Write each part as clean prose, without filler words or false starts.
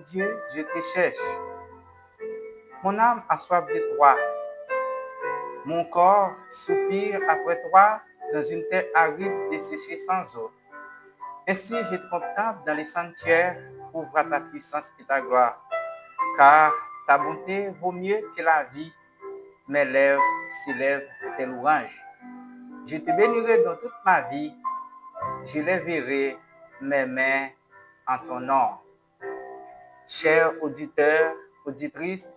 Dieu, je te cherche. Mon âme a soif de toi. Mon corps soupire après toi dans une terre aride desséchée sans eau. Ainsi, je te contemple dans les sanctuaires pour voir ta puissance et ta gloire. Car ta bonté vaut mieux que la vie. Mes lèvres s'élèvent tes louanges. Je te bénirai dans toute ma vie. Je lèverai mes mains en ton nom. Chers auditeurs, auditrices,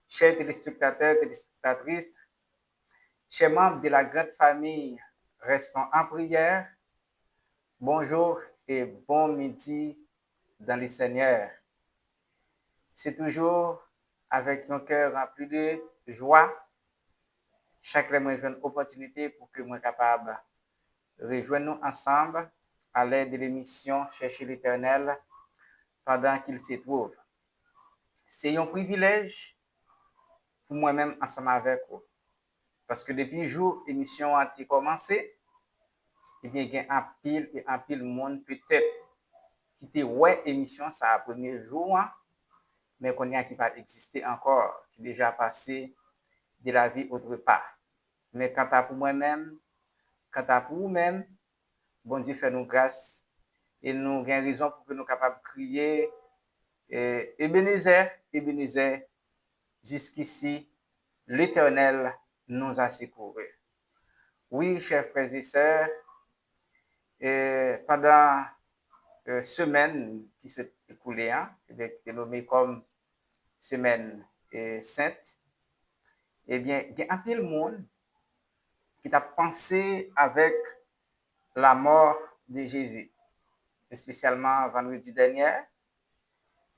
chers téléspectateurs, téléspectatrices, chers membres de la grande famille, restons en prière. Bonjour et bon midi dans le Seigneur. C'est toujours avec un cœur rempli de joie. Chaque fois, moi, j'ai une opportunité pour que moi capable de rejoindre nous ensemble à l'aide de l'émission Chercher l'Éternel pendant qu'il se trouve. C'est un privilège pour moi-même ensemble avec vous. Parce que depuis le jour où l'émission a commencé, il y a un pile monde peut-être qui était ouais émission ça le premier jour, mais qu'on y a qui pas existé encore, qui déjà passé de la vie autre part. Mais quant à pour moi-même, quant à pour vous-même, bon Dieu fait nous grâce et nous avons raison pour que nous capables de crier Ebenezer, Ebenezer, jusqu'ici, l'Éternel nous a secourus. Oui, chers frères et sœurs, pendant semaine qui s'est écoulée, qui est nommée comme semaine sainte, eh bien, il y a un peu de monde qui a pensé avec la mort de Jésus, spécialement vendredi dernier.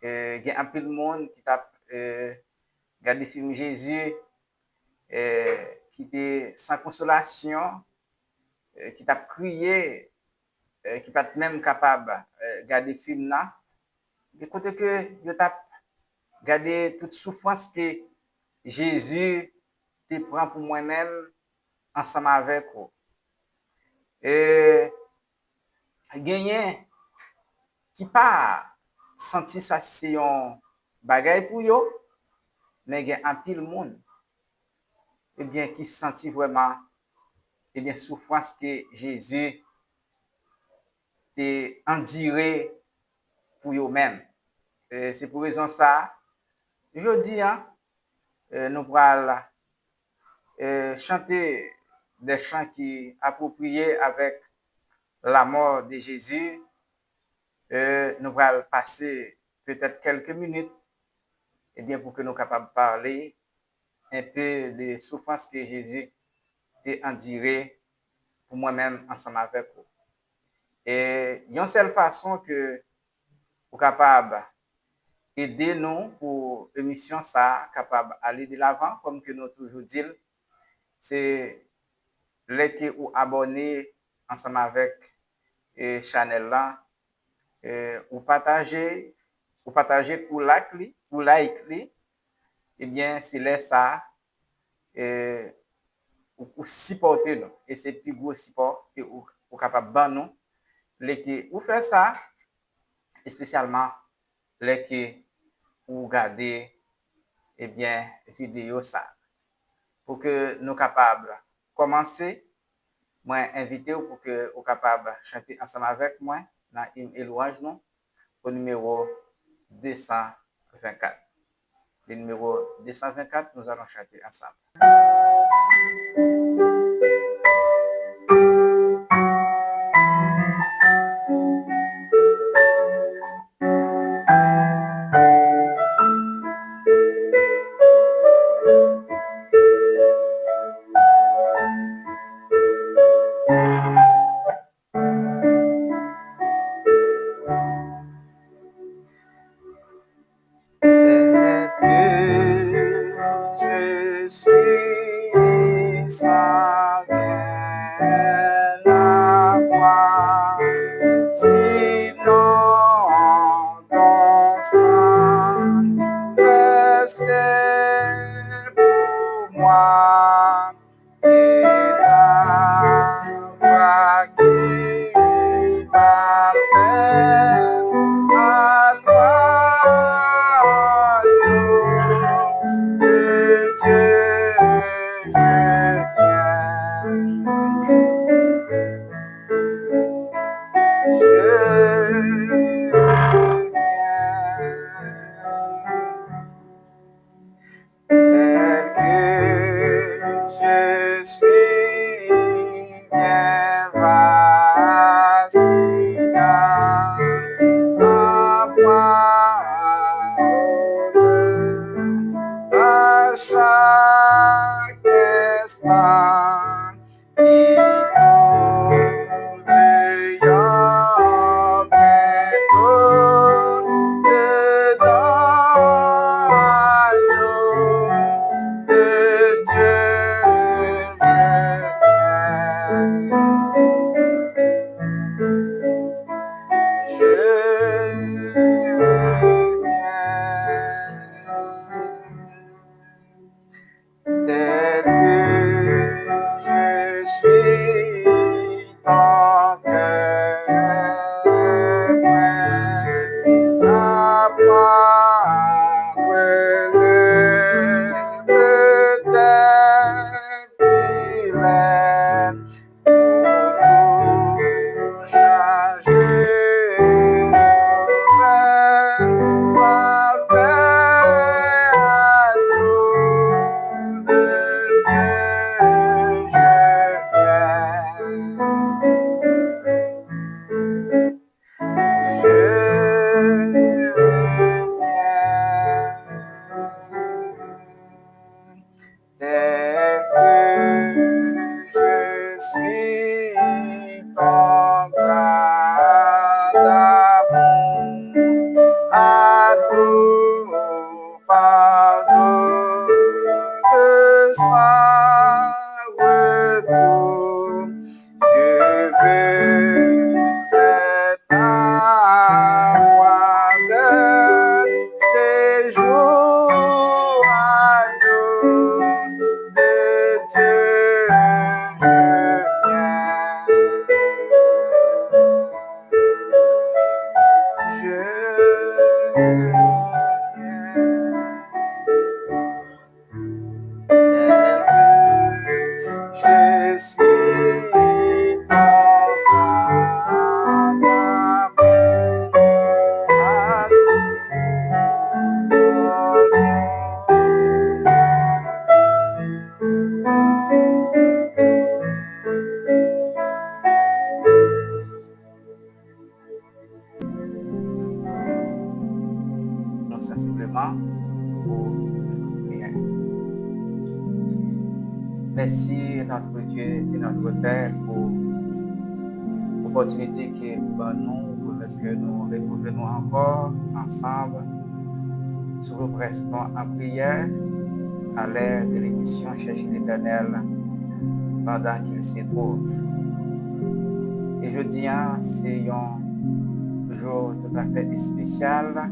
Il y a un peu de monde qui a regardé le film Jésus, qui était sans consolation, qui t'a crié, qui pas même capable de regarder le film là. De côté que je t'a regardé toute souffrance que Jésus te prend pour moi-même ensemble avec vous. Gagné qui pas senti ça c'est un bagage pour yo, mais il y a un pile monde et bien qui senti vraiment et bien souffrance que Jésus te enduré pour eux-mêmes. C'est pour raison ça je dis nous allons chanter des chants qui appropriés avec la mort de Jésus. Nous allons passer peut-être quelques minutes et bien pour que nous soyons capables de parler un peu des souffrances que Jésus a endurées pour moi-même ensemble avec vous. Et il y a une seule façon que vous êtes capable d'aider nous pour l'émission ça, capable d'aller de l'avant, comme que nous toujours dit, c'est les ou abonner ensemble avec channel là, ou partager pour like, et bien c'est là ça ou supporter nous et c'est plus gros support que ou capable de nous les qui ou faire ça spécialement les qui ou regarder et bien vidéo ça pour que nous capables commencer moi invité pour que vous capable chanter ensemble avec moi dans hymne et louange nous au numéro 224. Le numéro 224, nous allons chanter ensemble. l'espace qui brille bientôt dedans l'agneau de Dieu, je reviens. Tel que je suis, ton cœur prêt à prendre le peut-être qu'il est pour changer souverain, parfait amour de Dieu, je tel que je suis, ton bras d'amour à tout pardon que sans retour, je veux être à moi de séjour à nous de Dieu, je je suis ton sensiblement pour une prière. Merci notre Dieu et notre Père pour l'opportunité que nous que nous retrouvons encore ensemble sur le preston en prière à l'ère de l'émission Chercher l'Éternel pendant qu'il s'y trouve. Et je dis, c'est un jour tout à fait spécial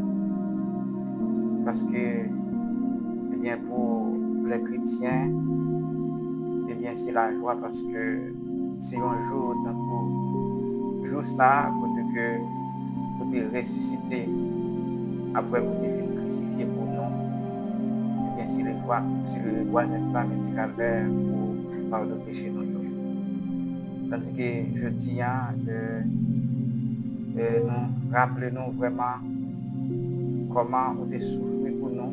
parce que, eh bien, pour les chrétiens, eh bien, c'est la joie parce que c'est un jour pour jour ça pour que vous êtes ressuscité après vous êtes crucifié pour nous. Eh bien, c'est le voisin flamme du calvaire pour par le péché nous. Tandis que je dis, nous rappelons vraiment comment vous avez souffert pour nous,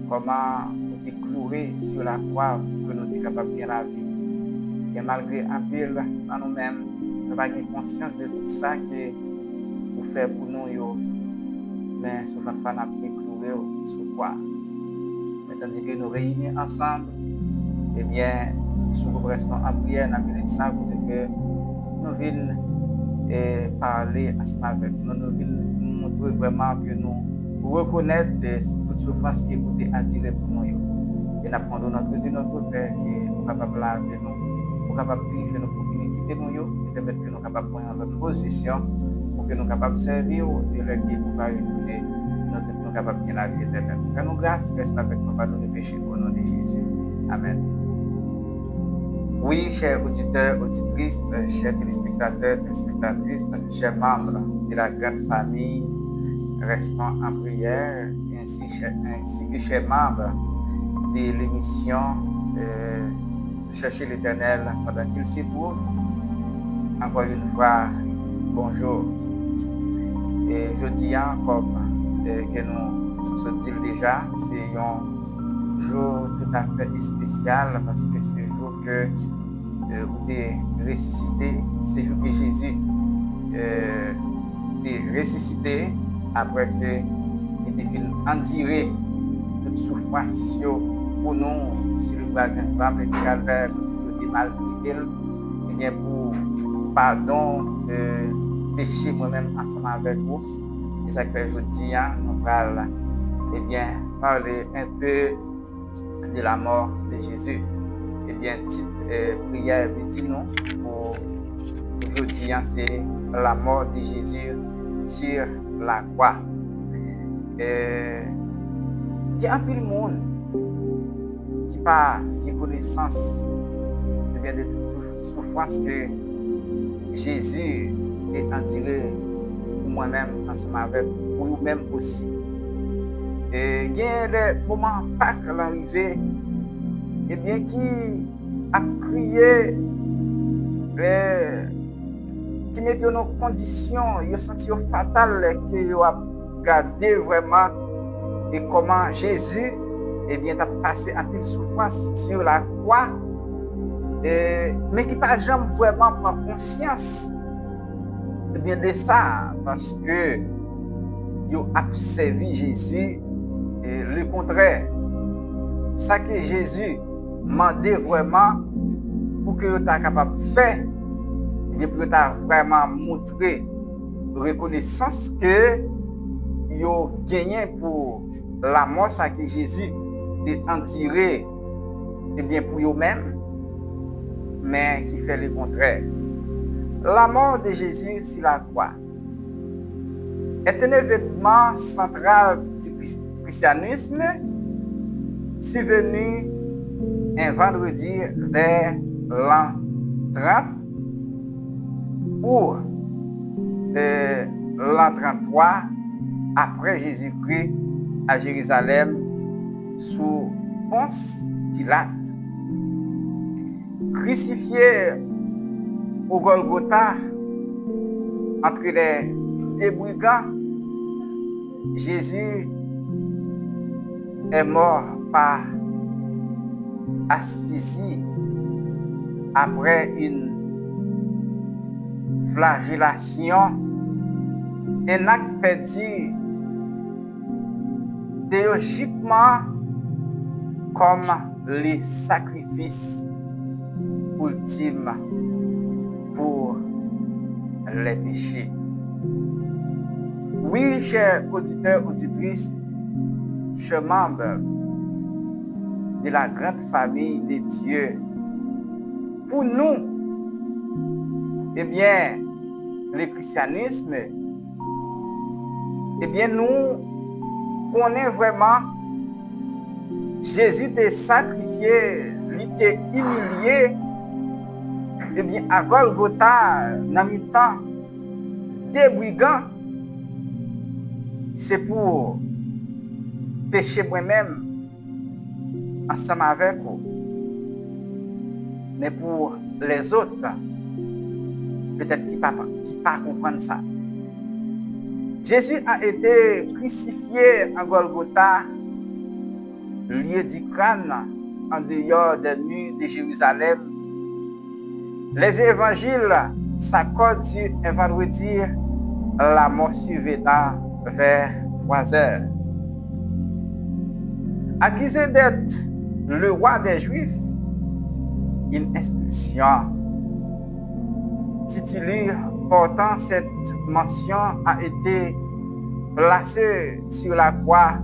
comment vous avez cloué sur la croix pour que nous soyons capables de bien la vie. Et malgré un peu dans nous-mêmes, nous avons conscience de tout ça que vous faites pour nous, mais souvent nous avons cloué sur la croix. Mais tandis que nous réunissons ensemble, eh bien, sous le restons en prière, nous avons dit ça pour que nous venions parler ensemble avec nous, nous venions montrer vraiment que nous reconnaissons toute souffrance qui vous est attirée pour nous. Et nous apprenons notre Dieu, notre Père, qui est capable de laver nous, capable de purifier nos iniquités, et permettre que nous sommes capables de prendre notre position pour que nous soyons capables de servir et le qui nous va retourner, nous sommes capables de bien la vie éternelle. Fais-nous grâce, reste avec nous, pardon de péché au nom de Jésus. Amen. Oui, chers auditeurs, auditrices, chers téléspectateurs, téléspectatrices, chers membres de la grande famille, restons en prière, ainsi que chers membres de l'émission Chercher l'Éternel pendant qu'il s'y trouve. Encore une fois, bonjour. Et je dis encore que nous se disons déjà, c'est un jour tout à fait spécial parce que c'est le jour que vous êtes ressuscité, c'est le jour que Jésus est ressuscité après qu'il ait fini endurer toute souffrance pour nous, sur le voisin femme, le calvaire, le mal et bien pour pardon de péché moi-même ensemble avec vous. Et ça que je dis, nous allons parler un peu de la mort de Jésus. Eh bien, petite prière dit nous pour aujourd'hui, c'est la mort de Jésus sur la croix. Il y a un peu de monde qui n'a pas connaissance de toute souffrance que Jésus est enduré pour moi-même, ensemble avec pour nous-mêmes aussi. Et il y a des moments Pâques l'arrivée, et bien qui a crié, qui met nos conditions, il a senti fatal, qu'il a regardé vraiment et comment Jésus a passé un peu de souffrance sur la croix, mais qui n'a jamais vraiment prendre conscience de ça, parce que il a servi Jésus et le contraire. Ça que Jésus demandait vraiment pour que tu sois capable de faire, pour que tu aies vraiment montré reconnaissance que tu as gagné pour la mort, ça que Jésus t'a enduré pour eux-mêmes, mais qui fait le contraire. La mort de Jésus sur la croix est un événement central du christianisme, survenu un vendredi vers l'an 30 ou l'an 33 après Jésus-Christ à Jérusalem sous Ponce Pilate. Crucifié au Golgotha entre les deux brigands, Jésus est mort par asphyxie après une flagellation, un acte perdu théologiquement comme le sacrifice ultime pour les péchés. Oui, chers auditeurs, auditrices, chers membres de la grande famille de Dieu, pour nous, le christianisme, nous connaissons vraiment Jésus est sacrifié, il était humilié, à Golgotha, dans le temps des brigands, c'est pour pécher moi-même ensemble avec vous. Mais pour les autres, peut-être qu'ils ne pas comprendre ça. Jésus a été crucifié à Golgotha, lieu du crâne, en dehors des murs de Jérusalem. Les évangiles s'accordent sur un vendredi, la mort survenant vers 3 heures. Accusé d'être le roi des Juifs, une instruction titulaire portant cette mention a été placée sur la croix.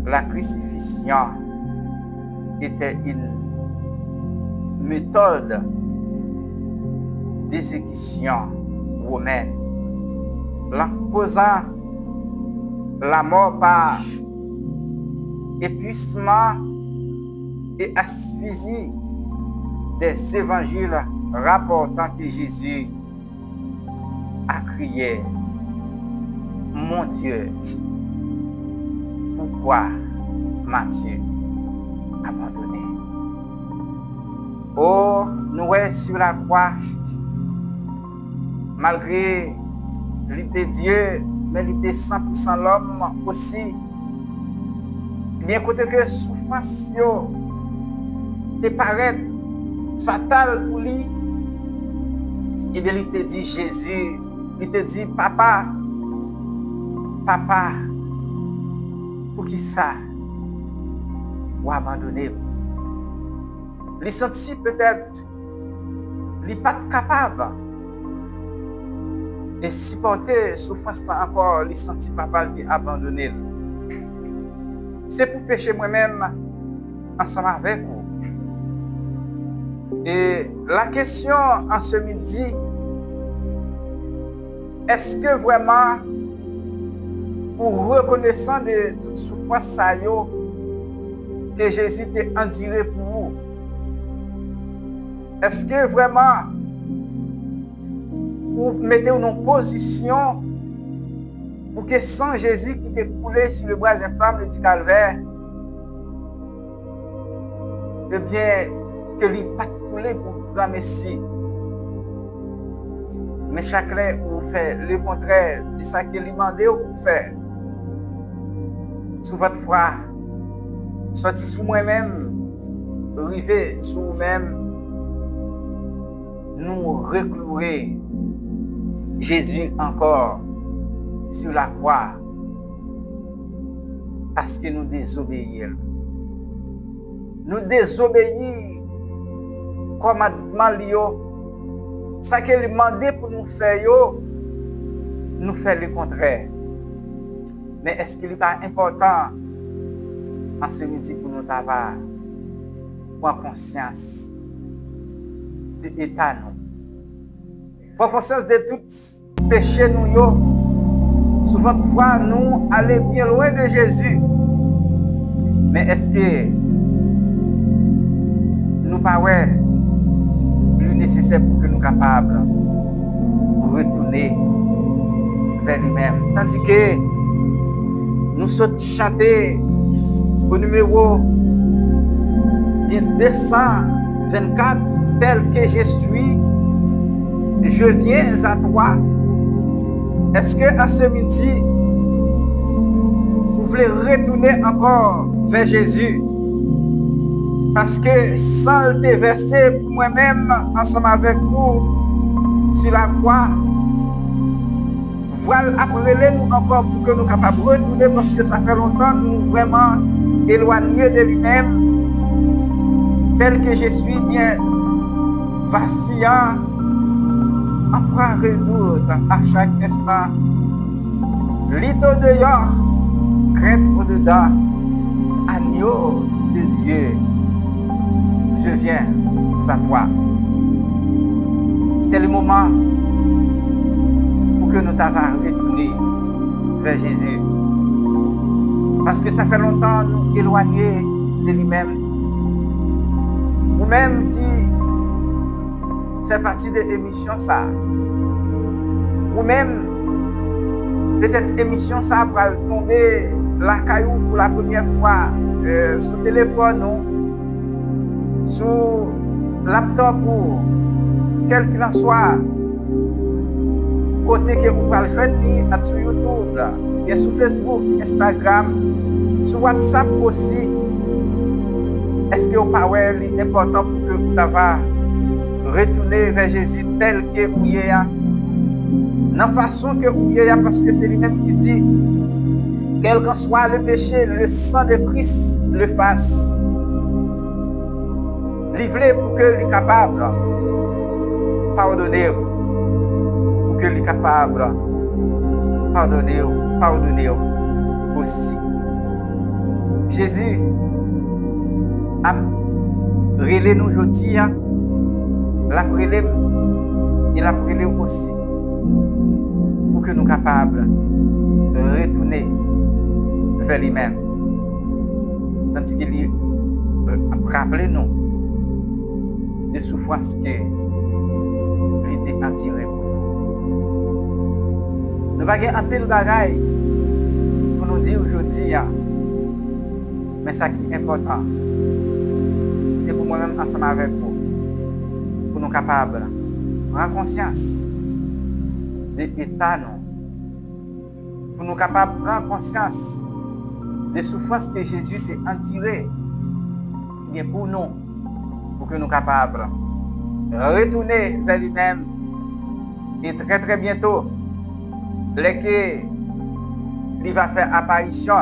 La crucifixion était une méthode d'exécution romaine, causant la mort par épuisement et asphyxie des évangiles rapportant que Jésus a crié: mon Dieu, pourquoi m'as-tu abandonné? Oh, nous sommes sur la croix, malgré qu'il était Dieu, mais il était 100% l'homme aussi. Bien côté que souffrance te paraît fatale pour lui, et bien il te dit Jésus, il te dit papa, pour qui ça? ou abandonné. Il senti peut-être il n'est pas capable de supporter souffrance encore, il senti papa qui abandonné. C'est pour pécher moi-même ensemble avec vous. Et la question en ce midi, est-ce que vraiment vous reconnaissant de toute souffrance que Jésus t'a enduré pour vous? Est-ce que vraiment vous mettez en position pour que sans Jésus qui t'est coulé sur le bras infâme du calvaire, eh bien, que lui pas coulé pour la Messie. Mais chacun vous fait le contraire de ce qu'il lui demandait pour faire. Sous votre foi, sorti sous moi-même, arrivé sous vous-même, nous reclouer Jésus encore sur la croix parce que nous désobéissons. Nous désobéissons commandement Lio. Ça qu'il demandait pour nous faire, nous faisons le contraire. Mais est-ce qu'il n'est pas important en ce midi pour nous avoir prendre conscience de l'état nous? Prendre conscience de tout péché nous. Souvent, parfois, nous allons bien loin de Jésus. Mais est-ce que nous pas le nécessaire pour que nous soyons capables de retourner vers lui-même? Tandis que nous sommes chantés au numéro 224, tel que je suis, je viens à toi. Est-ce que à ce midi, vous voulez retourner encore vers Jésus? Parce que sans le déverser pour moi-même, ensemble avec vous, sur la croix, voilà, appelez-nous encore pour que nous soyons capables de retourner, parce que ça fait longtemps que nous vraiment éloignés de lui-même, tel que je suis bien vacillant, encore redoute à chaque instant. L'idole dehors, crainte au-dedans, agneau de Dieu, je viens à toi. C'est le moment pour que nous t'avons retourné vers Jésus. Parce que ça fait longtemps nous éloigner de lui-même. Vous-même qui fait partie de l'émission ça. Vous-même, peut-être l'émission ça va tomber la caillou pour la première fois sur le téléphone, sur laptop ou quel qu'il en soit, côté que vous pouvez faire sur YouTube, et sur Facebook, Instagram, sur WhatsApp aussi. Est-ce que vous parlez important pour que vous retourner vers Jésus tel que vous êtes, dans la façon que vous êtes, parce que c'est lui-même qui dit, quel qu'en soit le péché, le sang de Christ le fasse. Livré pour que lui capable pardonner, pour que lui capable pardonner aussi. Jésus a relé nous aujourd'hui, la relé, il a relé aussi pour que nous capables de retourner vers lui-même. Tandis qu'il rappelle nous de souffrance que il était attiré pour nous. Nous n'avons pas un peu de bagaille pour nous dire aujourd'hui, mais ce qui est important, c'est pour moi-même ensemble avec vous, pour nous capables de prendre conscience de l'état, pour nous capables de prendre conscience des souffrances que Jésus t'a endurées, bien pour nous, pour que nous soyons capables de retourner vers lui-même. Et très très bientôt, dès qu'il va faire apparition,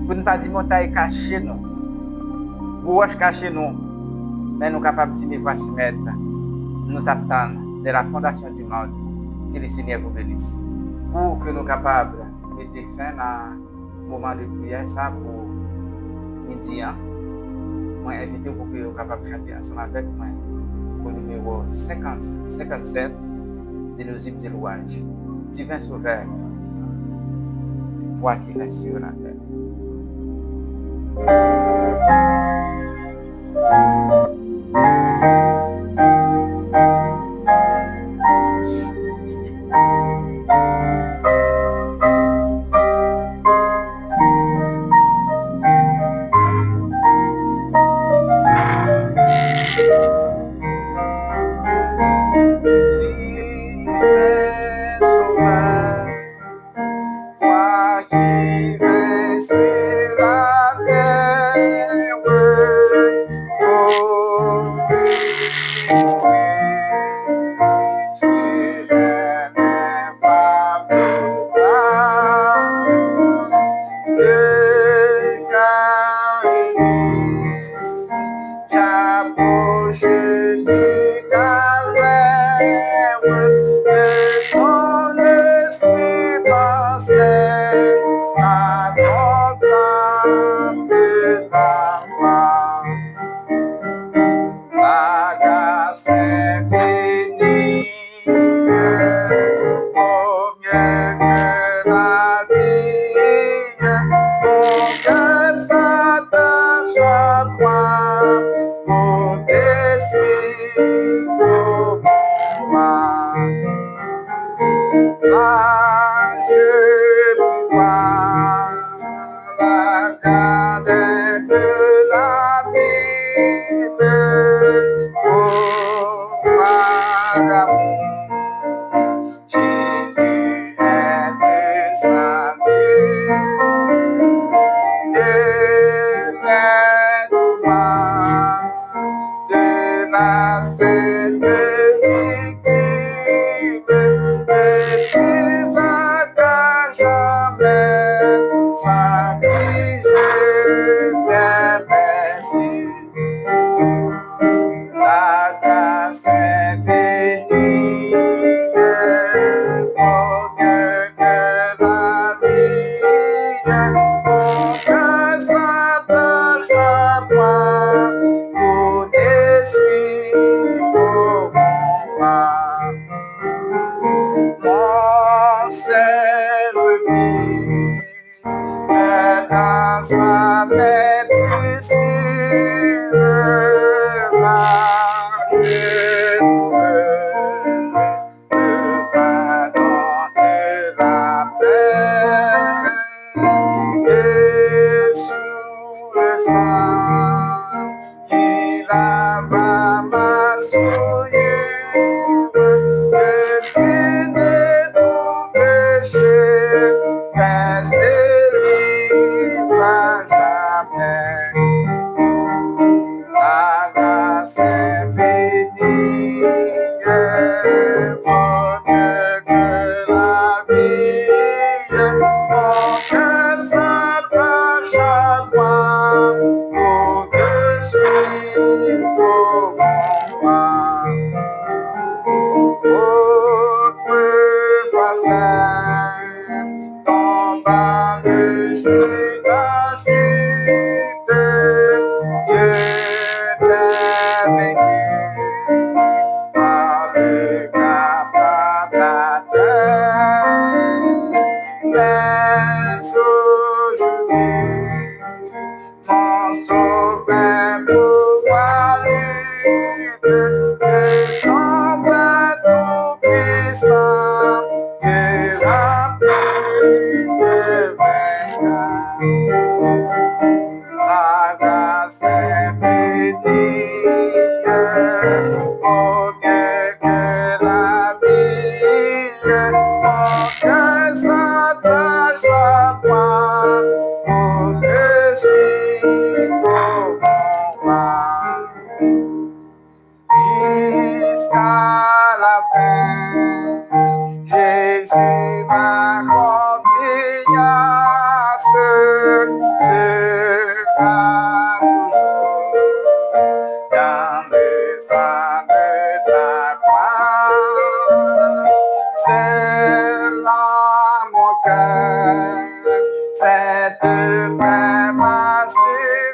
Pour ne pas dire montagne cachée nous, roche cachée nous, mais nous capables de dire, mais voici maître, nous t'attendons de la fondation du monde, que le Seigneur vous bénisse. Pour que nous capables de mettre fin à un moment de prière, ça pour midi, moi invité pour que vous capables de chanter ensemble avec moi au numéro 57 de nos hymnes et louanges. Divin Sauveur, toi qui restes sur la terre.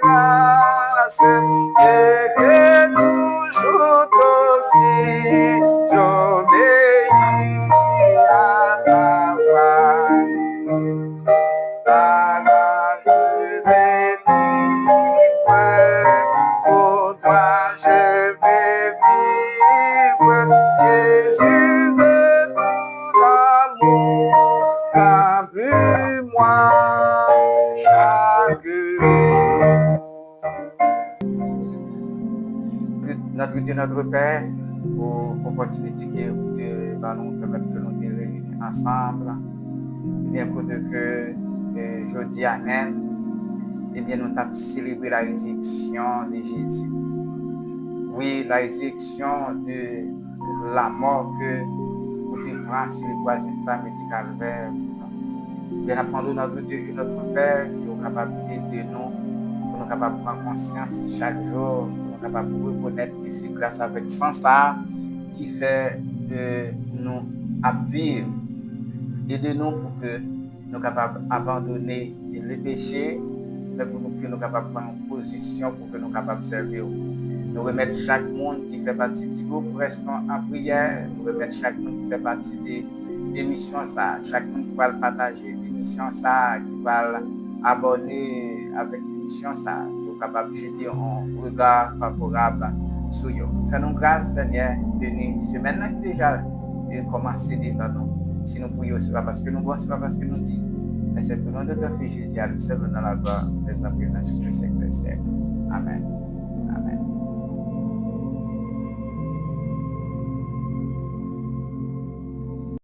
grâce et que toujours aussi j'obéis à ta voix. Ta grâce je vais vivre, pour toi je vais vivre. Jésus de tout amour, remplis-moi chaque jour. Notre Dieu, notre Père, pour l'opportunité que tu vas nous permettre de nous réunir ensemble, bien pour que jeudi à même, eh bien nous avons célébré la résurrection de Jésus. Oui, la résurrection de la mort que tu prends sur le bois infâme du calvaire. Bien apprendre notre Dieu et notre Père qui est capable de nous, pour nous capables de prendre conscience chaque jour, pour nous capables de reconnaître que c'est grâce avec sens ça qui fait de nous à vivre. Aidez-nous pour que nous soyons capables d'abandonner les péchés, mais pour que nous soyons capables de prendre une position pour que nous soyons capables de servir. Nous remettons chaque monde qui fait partie du groupe, restons en prière. Nous remettons chaque monde qui fait partie de l'émission, chaque monde qui va partager l'émission, qui va abonner avec l'émission, qui est capable de jeter un regard favorable sur eux. Fais-nous grâce, Seigneur, de nous semaine qui déjà commencé devant nous. Si nous prions, ce n'est pas parce que nous voyons, ce n'est pas parce que nous disons, mais c'est pour nous de ton Fils Jésus, à lui seul dans la gloire, des présents jusqu'au siècle des siècles. Amen.